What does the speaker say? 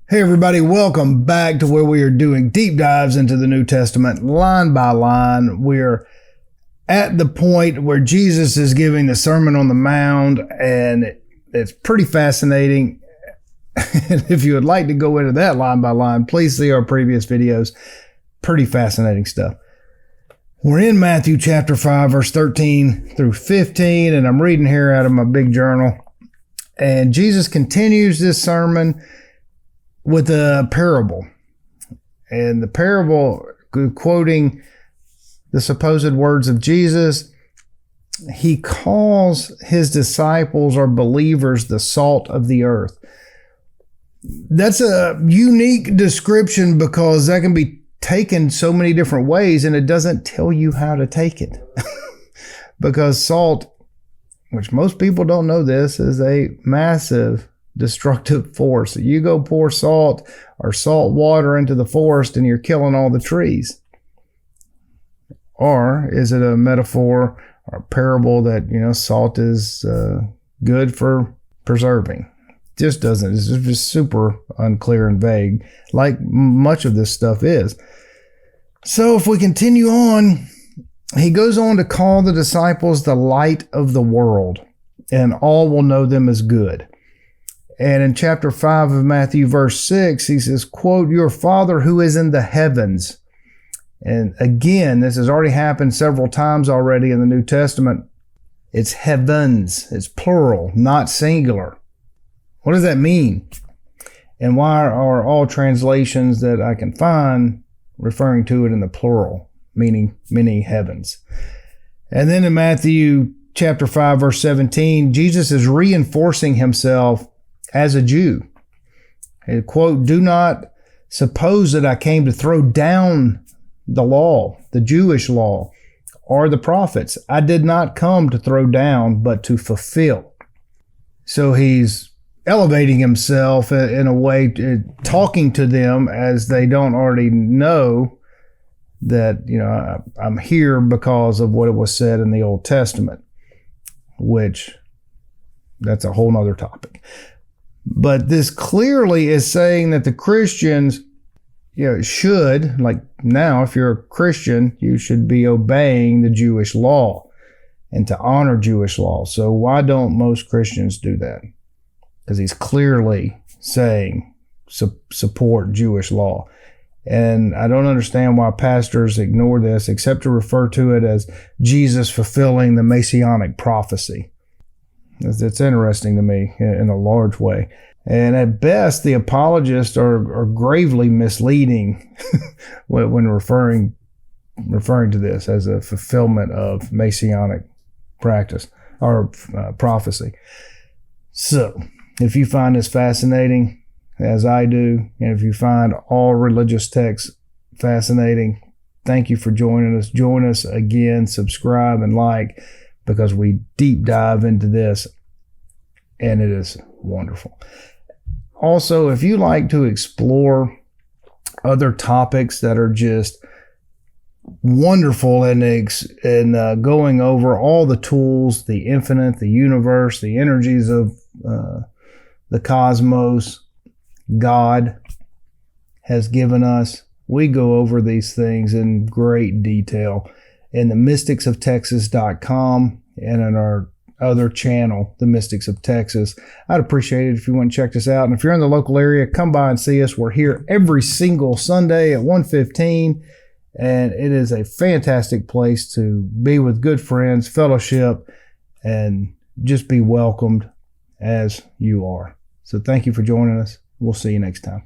Hey everybody, welcome back to where we are doing deep dives into the New Testament line by line. We're at the point where Jesus is giving the Sermon on the Mount, and it's pretty fascinating. And if you would like to go into that line by line, please see our previous videos. Pretty fascinating stuff. We're in Matthew chapter 5, verse 13 through 15, and I'm reading here out of my big journal. And Jesus continues this sermon with a parable. And the parable, quoting the supposed words of Jesus, he calls his disciples or believers the salt of the earth. That's a unique description because that can be taken so many different ways, and it doesn't tell you how to take it. Because salt, which most people don't know this, is a massive destructive force. You go pour salt or salt water into the forest and you're killing all the trees. Or is it a metaphor or a parable that, salt is good for preserving? Just doesn't. It's just super unclear and vague, like much of this stuff is. So if we continue on, he goes on to call the disciples the light of the world, and all will know them as good. And in chapter 5 of Matthew, verse 6, he says, quote, "Your Father who is in the heavens." And again, this has already happened several times already in the New Testament. It's heavens. It's plural, not singular. What does that mean? And why are all translations that I can find referring to it in the plural, meaning many heavens? And then in Matthew chapter 5, verse 17, Jesus is reinforcing himself as a Jew. And quote, "Do not suppose that I came to throw down the law, the Jewish law, or the prophets. I did not come to throw down, but to fulfill." So he's elevating himself in a way, talking to them as they don't already know that, I'm here because of what it was said in the Old Testament, which that's a whole nother topic. But this clearly is saying that the Christians, should, like now, if you're a Christian, you should be obeying the Jewish law and to honor Jewish law. So why don't most Christians do that? Because he's clearly saying support Jewish law. And I don't understand why pastors ignore this except to refer to it as Jesus fulfilling the messianic prophecy. It's interesting to me in a large way. And at best, the apologists are gravely misleading when referring to this as a fulfillment of messianic practice or prophecy. So, if you find this fascinating, as I do, and if you find all religious texts fascinating, thank you for joining us. Join us again, subscribe and like, because we deep dive into this, and it is wonderful. Also, if you like to explore other topics that are just wonderful and going over all the tools, the infinite, the universe, the energies of the cosmos, God has given us, we go over these things in great detail in the mysticsofTexas.com and in our other channel, The Mystics of Texas. I'd appreciate it if you want to check this out. And if you're in the local area, come by and see us. We're here every single Sunday at 1:15, and it is a fantastic place to be with good friends, fellowship, and just be welcomed as you are. So thank you for joining us. We'll see you next time.